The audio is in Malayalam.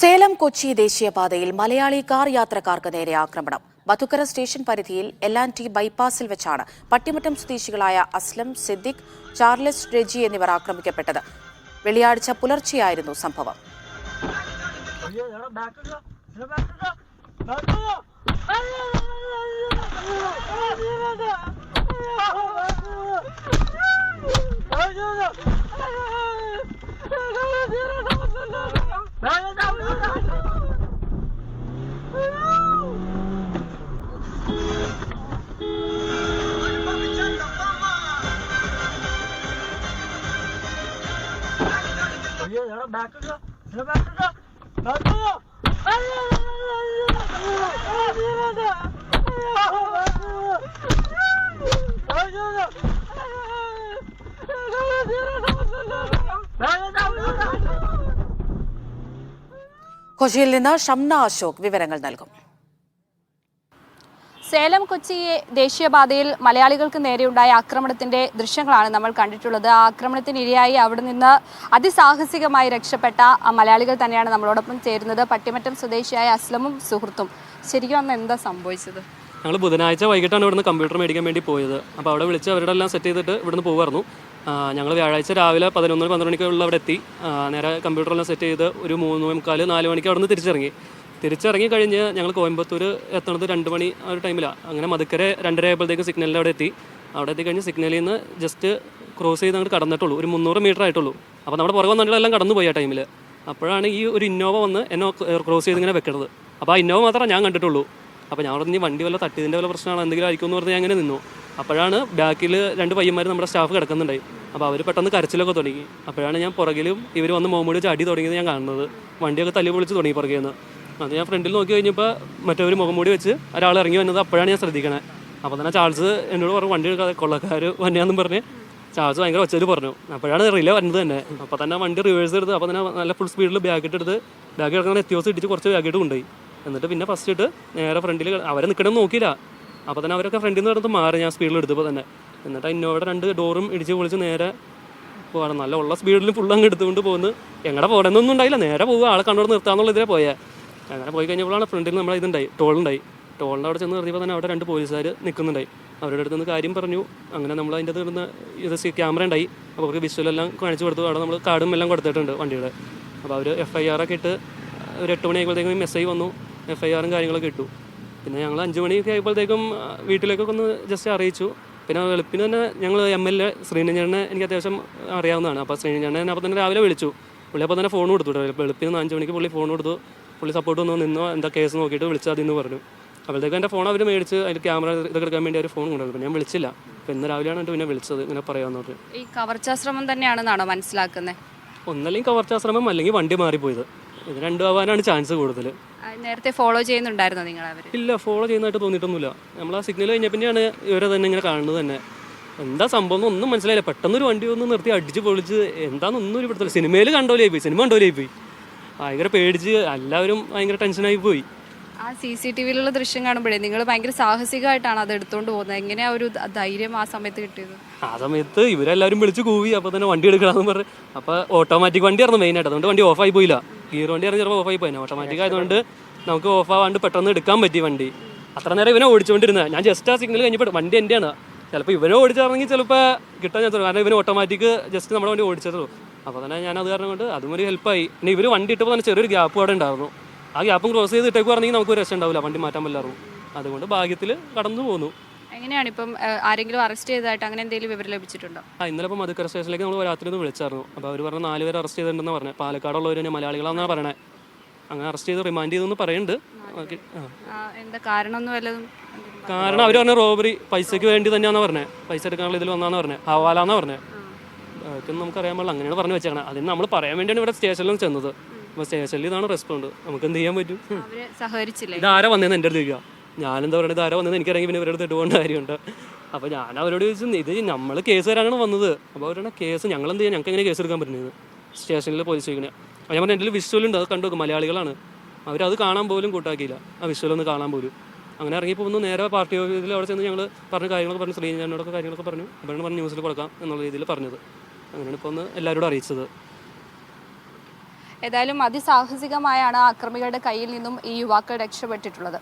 സേലം കൊച്ചി ദേശീയപാതയിൽ മലയാളി കാർ യാത്രക്കാർക്ക് നേരെ ആക്രമണം. ബത്തുക്കര സ്റ്റേഷൻ പരിധിയിൽ L&T ബൈപ്പാസിൽ വെച്ചാണ് പട്ടിമറ്റം സ്വദേശികളായ അസ്ലം, സിദ്ദിഖ്, ചാർലസ്, റെജി എന്നിവർ ആക്രമിക്കപ്പെട്ടത്. വെള്ളിയാഴ്ച പുലർച്ചെയായിരുന്നു സംഭവം. കൊച്ചിയിൽ നിന്ന് ഷംന അശോക് വിവരങ്ങൾ നൽകും. സേലം കൊച്ചി ദേശീയപാതയിൽ മലയാളികൾക്ക് നേരെയുണ്ടായ ആക്രമണത്തിന്റെ ദൃശ്യങ്ങളാണ് നമ്മൾ കണ്ടിട്ടുള്ളത്. ആ ആക്രമണത്തിനിരയായി അവിടെ നിന്ന് അതിസാഹസികമായി രക്ഷപ്പെട്ട മലയാളികൾ തന്നെയാണ് നമ്മളോടൊപ്പം ചേരുന്നത്. പട്ടിമറ്റം സ്വദേശിയായ അസ്ലമും സുഹൃത്തും. ശരിക്കും അന്ന് എന്താ സംഭവിച്ചത്? ഞങ്ങൾ ബുധനാഴ്ച വൈകിട്ടാണ് ഇവിടുന്ന് കമ്പ്യൂട്ടർ മേടിക്കാൻ വേണ്ടി പോയത്. അപ്പോൾ അവിടെ വിളിച്ച് അവരുടെ എല്ലാം സെറ്റ് ചെയ്തിട്ട് ഇവിടുന്ന് പോകുമായിരുന്നു. ഞങ്ങൾ വ്യാഴാഴ്ച രാവിലെ 11-12 മണിക്കുള്ള അവിടെ എത്തി. നേരെ കമ്പ്യൂട്ടറെല്ലാം സെറ്റ് ചെയ്ത് ഒരു 3:45-4 മണിക്ക് അവിടെ നിന്ന് തിരിച്ചിറങ്ങി കഴിഞ്ഞ് ഞങ്ങൾ കോയമ്പത്തൂർ എത്തുന്നത് 2 മണി ആ ഒരു ടൈമിലാണ്. അങ്ങനെ മധുക്കര 2:30 ആയപ്പോഴത്തേക്കും സിഗ്നലിൽ അവിടെ എത്തിക്കഴിഞ്ഞ് സിഗ്നലിൽ നിന്ന് ജസ്റ്റ് ക്രോസ് ചെയ്ത് അങ്ങോട്ട് കടന്നിട്ടുള്ളൂ. ഒരു 300 മീറ്റർ ആയിട്ടുള്ളൂ. അപ്പോൾ നമ്മുടെ പുറകെ വന്നിട്ടെല്ലാം കടന്നു പോയി ആ ടൈമിൽ. അപ്പോഴാണ് ഈ ഒരു ഇന്നോവ വന്ന് എന്നെ ക്രോസ് ചെയ്ത് ഇങ്ങനെ വെക്കുന്നത്. അപ്പോൾ ആ ഇന്നോവ മാത്രമേ ഞാൻ കണ്ടിട്ടുള്ളൂ. അപ്പോൾ ഞാൻ പറഞ്ഞ് വണ്ടി വല്ല തട്ടിയതിൻ്റെ വല്ല പ്രശ്നമാണ് എന്തെങ്കിലും ആയിരിക്കും എന്ന് പറഞ്ഞ് ഞാൻ അങ്ങനെ നിന്നു. അപ്പോഴാണ് ബാക്കിൽ 2 പയ്യന്മാർ നമ്മുടെ സ്റ്റാഫ് കിടക്കുന്നുണ്ടായി. അപ്പോൾ അവർ പെട്ടെന്ന് കരച്ചിലൊക്കെ തുടങ്ങി. അപ്പോഴാണ് ഞാൻ പുറകിലും ഇവർ വന്ന് മോമോടി വെച്ച് അടി തുടങ്ങിയത് ഞാൻ കാണുന്നത്. വണ്ടിയൊക്കെ തല്ലി പൊളിച്ച് തുടങ്ങി പുറകെ നിന്ന്. അത് ഞാൻ ഫ്രണ്ടിൽ നോക്കി കഴിഞ്ഞപ്പോൾ മറ്റൊരു മുഖംമൂടി വെച്ച് ഒരാൾ ഇറങ്ങി വന്നത് അപ്പോഴാണ് ഞാൻ ശ്രദ്ധിക്കണേ. അപ്പോൾ തന്നെ ചാൾസ് എന്നോട് പറഞ്ഞു വണ്ടി കൊള്ളക്കാർ വന്നെയാണെന്നും പറഞ്ഞ് ചാൾസ് ഭയങ്കര ഒച്ചയിൽ പറഞ്ഞു. അപ്പോഴാണ് റിലേ വരുന്നത് തന്നെ. അപ്പോൾ തന്നെ വണ്ടി റിവേഴ്സ് എടുത്ത് അപ്പോൾ തന്നെ നല്ല ഫുൾ സ്പീഡിൽ ബാഗ് കിടക്കുന്ന എത്തിയോസ് ഇടിച്ച് കുറച്ച് ബാഗിട്ട് കൊണ്ടുപോയി. എന്നിട്ട് പിന്നെ ഫസ്റ്റ് ഇട്ട് നേരെ ഫ്രണ്ടിൽ അവരെ നിൽക്കണമെന്ന് നോക്കിയില്ല. അപ്പോൾ തന്നെ അവരൊക്കെ ഫ്രണ്ടിൽ നിന്ന് പറഞ്ഞ് മാറി ഞാൻ സ്പീഡിൽ എടുത്തപ്പോൾ തന്നെ. എന്നിട്ട് ഇന്നോവയുടെ 2 ഡോറും ഇടിച്ച് പൊളിച്ച് നേരെ പോകാറ്. നല്ല ഉള്ള സ്പീഡിൽ ഫുൾ അങ്ങ് എടുത്തുകൊണ്ട് പോകുന്നു. എങ്ങനെ പോകണമെന്നൊന്നും ഉണ്ടായില്ല. നേരെ പോകുക ആളെ കണ്ടോട് നിർത്താമെന്നുള്ള ഇതിലേ പോയാൽ. അങ്ങനെ പോയി കഴിഞ്ഞപ്പോഴാണ് ഫ്രണ്ടിൽ നമ്മളെ ടോളുണ്ടായി. ടോളിൻ്റെ അവിടെ ചെന്ന് നിർത്തിയപ്പോൾ തന്നെ അവിടെ 2 പോലീസുകാർ നിൽക്കുന്നുണ്ടായി. അവരുടെ അടുത്ത് നിന്ന് കാര്യം പറഞ്ഞു. അങ്ങനെ നമ്മൾ അതിൻ്റെ അടുത്ത് ക്യാമറ ഉണ്ടായി. അപ്പോൾ അവർക്ക് വിഷ്വലെല്ലാം കാണിച്ചു കൊടുത്തു. അവിടെ നമ്മൾ കാർഡും എല്ലാം കൊടുത്തിട്ടുണ്ട് വണ്ടിയുടെ. അപ്പോൾ അവർ FIR ഒക്കെ ഇട്ട് ഒരു 8 മണി ആയപ്പോഴത്തേക്കും SI വന്നു. FIRും കാര്യങ്ങളൊക്കെ ഇട്ടു. പിന്നെ ഞങ്ങൾ 5 മണിയൊക്കെ ആയപ്പോഴത്തേക്കും വീട്ടിലേക്കൊക്കെ ഒന്ന് ജസ്റ്റ് അറിയിച്ചു. പിന്നെ വെളുപ്പിന് തന്നെ ഞങ്ങൾ MLA ശ്രീനിചേട്ടനെ എനിക്ക് അത്യാവശ്യം അറിയാവുന്നതാണ്. അപ്പോൾ ശ്രീനിചേട്ടനെ അപ്പോൾ തന്നെ രാവിലെ വിളിച്ചു. പുള്ളി അപ്പോൾ തന്നെ ഫോൺ കൊടുത്തു. വെളുപ്പിന് 5 മണിക്ക് പുള്ളി ഫോൺ കൊടുത്തു. പുള്ളി സപ്പോർട്ട് നിന്നോ എന്താ കേസ് നോക്കിയിട്ട് വിളിച്ചാൽ അതിന്ന് പറഞ്ഞു. അപ്പോഴത്തേക്കും എൻ്റെ ഫോൺ അവർ മേടിച്ച് അതിൽ ക്യാമറ ഇതൊക്കെ എടുക്കാൻ വേണ്ടി അവർ ഫോൺ കൊണ്ടുവന്നു. ഞാൻ വിളിച്ചില്ല. അപ്പോൾ ഇന്ന് രാവിലെയാണ് പിന്നെ വിളിച്ചത് ഇങ്ങനെ പറയാമെന്ന് പറഞ്ഞു. ഈ കവർച്ചാശ്രമം തന്നെയാണെന്നാണോ മനസ്സിലാക്കുന്നത്? ഒന്നല്ലെങ്കിൽ കവർച്ചാശ്രമം അല്ലെങ്കിൽ വണ്ടി മാറിപ്പോയത്. ഇത് രണ്ടും ആവാനാണ് ചാൻസ് കൂടുതൽ. നേരത്തെ ഫോളോ ചെയ്യുന്നുണ്ടായിരുന്നോ നിങ്ങൾ? ഇല്ല, ഫോളോ ചെയ്യുന്നതായിട്ട് തോന്നിയിട്ടൊന്നുമില്ല. നമ്മൾ ആ സിഗ്നൽ കഴിഞ്ഞ പിന്നെയാണ് ഇവരെ തന്നെ ഇങ്ങനെ കാണുന്നത് തന്നെ. എന്താ സംഭവം ഒന്നും മനസ്സിലായില്ല. പെട്ടെന്നൊരു വണ്ടി ഒന്ന് നിർത്തി അടിച്ച് പൊളിച്ച് എന്താണെന്നൊന്നും ഒരു പെടുത്തില്ല. സിനിമയിൽ സിനിമ കണ്ടോലേ പോയി. ഭയങ്കര പേടിച്ച് എല്ലാവരും ഭയങ്കര ടെൻഷനായി പോയി. ആ CCTVയിലുള്ള ദൃശ്യം കാണുമ്പോഴേ നിങ്ങൾ ഭയങ്കര സാഹസികമായിട്ടാണ് അത് എടുത്തുകൊണ്ട് പോകുന്നത്. എങ്ങനെയാ ഒരു ധൈര്യം ആ സമയത്ത് കിട്ടിയത്? ആ സമയത്ത് ഇവരെല്ലാവരും വിളിച്ച് കൂവി. അപ്പോൾ തന്നെ വണ്ടി എടുക്കണമെന്ന് പറഞ്ഞ്. അപ്പോൾ ഓട്ടോമാറ്റിക് വണ്ടിയായിരുന്നു മെയിനായിട്ട്. അതുകൊണ്ട് വണ്ടി ഓഫായി പോയില്ല. ഗിയർ വണ്ടി ആയിരുന്നു ചിലപ്പോൾ ഓഫായി പോയി. ഓട്ടോമാറ്റിക് ആയതുകൊണ്ട് നമുക്ക് ഓഫ് ആവാണ്ട് പെട്ടെന്ന് എടുക്കാൻ പറ്റി വണ്ടി. അത്ര നേരം ഇവനെ ഓടിച്ചുകൊണ്ടിരുന്നത്. ഞാൻ ജസ്റ്റ് ആ സിഗ്നൽ കഴിഞ്ഞപ്പോൾ വണ്ടി എൻ്റെയാണ്. ചിലപ്പോൾ ഇവനെ ഓടിച്ചിറങ്ങി ചിലപ്പോൾ കിട്ടാൻ ചാൻസ്. കാരണം ഇവന് ഓട്ടോമാറ്റിക് ജസ്റ്റ് നമ്മുടെ വണ്ടി ഓടിച്ചതുള്ളൂ. അപ്പോൾ തന്നെ ഞാൻ അത് കാരണം കൊണ്ട് അതും ഒരു ഹെൽപ്പായി. പിന്നെ ഇവർ വണ്ടി ഇട്ടപ്പോൾ തന്നെ ചെറിയൊരു ഗ്യാപ്പ് അവിടെ ഉണ്ടായിരുന്നു. ആ ഗ്യാപ്പും ക്രോസ് ചെയ്ത് ഇട്ടേക്കുവാണെങ്കിൽ നമുക്ക് ഒരു രക്ഷ ഉണ്ടാവില്ല, വണ്ടി മാറ്റാൻ പറ്റാറുള്ളൂ. അതുകൊണ്ട് ഭാഗ്യത്തിൽ കടന്നു പോന്നു. എങ്ങനെയാണ് ഇപ്പം ആരെങ്കിലും അറസ്റ്റ് ചെയ്തതായിട്ട് അങ്ങനെ എന്തെങ്കിലും വിവരം ലഭിച്ചിട്ടുണ്ടോ? ഇന്നലെ ഇപ്പോൾ മധുക്കര സ്റ്റേഷനിലേക്ക് നമ്മൾ രാത്രി ഒന്ന് വിളിച്ചായിരുന്നു. അപ്പോൾ അവർ പറഞ്ഞ 4 പേര് അറസ്റ്റ് ചെയ്തിട്ടുണ്ടെന്ന് പറഞ്ഞത്. പാലക്കാടുള്ളവർ തന്നെ മലയാളികളാണെന്നാണ് പറയണേ. അങ്ങനെ അറസ്റ്റ് ചെയ്ത് റിമാൻഡ് ചെയ്തെന്ന് പറയുന്നുണ്ട്. എന്താ കാരണം ഒന്നും വല്ലതും? കാരണം അവർ പറഞ്ഞ റോബറി പൈസയ്ക്ക് വേണ്ടി തന്നെയാണെന്ന് പറഞ്ഞത്. പൈസ എടുക്കാനുള്ള ഇതിൽ വന്നാന്ന് പറഞ്ഞത്. ഹവാലാന്നാണ് പറഞ്ഞത്. അതൊക്കെ നമുക്കറിയാൻ പാടില്ല. അങ്ങനെയാണ് പറഞ്ഞു വെച്ചേക്കണം. അതിന് നമ്മൾ പറയാൻ വേണ്ടിയാണ് ഇവിടെ സ്റ്റേഷനിലും ചെന്നത്. അപ്പോൾ സ്റ്റേഷനിൽ ഇതാണ് റെസ്പോണ്ട്. നമുക്ക് എന്ത് ചെയ്യാൻ പറ്റും? ഇതാരാ വന്നതെന്ന് എൻ്റെ അടുത്ത് ചോദിക്കുക. ഞാനെന്താ പറയുന്നത്? ഇതാരാ വന്നത് എനിക്കറിയാമെങ്കിൽ പിന്നെ ഇവരുടെ ഇട്ടുപോകേണ്ട കാര്യമുണ്ട്. അപ്പോൾ ഞാൻ അവരോട് ചോദിച്ചു, ഇത് നമ്മൾ കേസ് തരാനാണ് വന്നത്. അപ്പോൾ അവരുടെ കേസ് ഞങ്ങളെന്ത് ചെയ്യാൻ, ഞങ്ങൾക്ക് എങ്ങനെ കേസ് എടുക്കാൻ പറ്റുന്നത്? സ്റ്റേഷനിൽ പോലീസ് ചോദിക്കണേ. അപ്പോൾ ഞാൻ പറഞ്ഞ എൻ്റെ വിഷ്വലുണ്ട്, അത് കണ്ടു നോക്കും. മലയാളികളാണ്. അവരത് കാണാൻ പോലും കൂട്ടാക്കിയില്ല. ആ വിഷ്വലൊന്ന് കാണാൻ പോലും. അങ്ങനെ ഇറങ്ങിപ്പോകുന്നു. നേരെ പാർട്ടി ഓഫീസിൽ അവിടെ ചെന്ന് ഞങ്ങൾ പറഞ്ഞ കാര്യങ്ങളൊക്കെ പറഞ്ഞു. ശ്രീനിചേട്ടനോടൊക്കെ കാര്യങ്ങളൊക്കെ പറഞ്ഞു. അപ്പോഴാണ് പറഞ്ഞ് ന്യൂസിൽ കൊടുക്കാം എന്നുള്ള രീതിയിൽ പറഞ്ഞത്. അങ്ങനെയാണ് ഇപ്പോൾ ഒന്ന് എല്ലാവരോടും അറിയിച്ചത്. ഏതായാലും അതിസാഹസികമായാണ് അക്രമികളുടെ കയ്യിൽ നിന്നും ഈ യുവാക്കൾ രക്ഷപ്പെട്ടിട്ടുള്ളത്.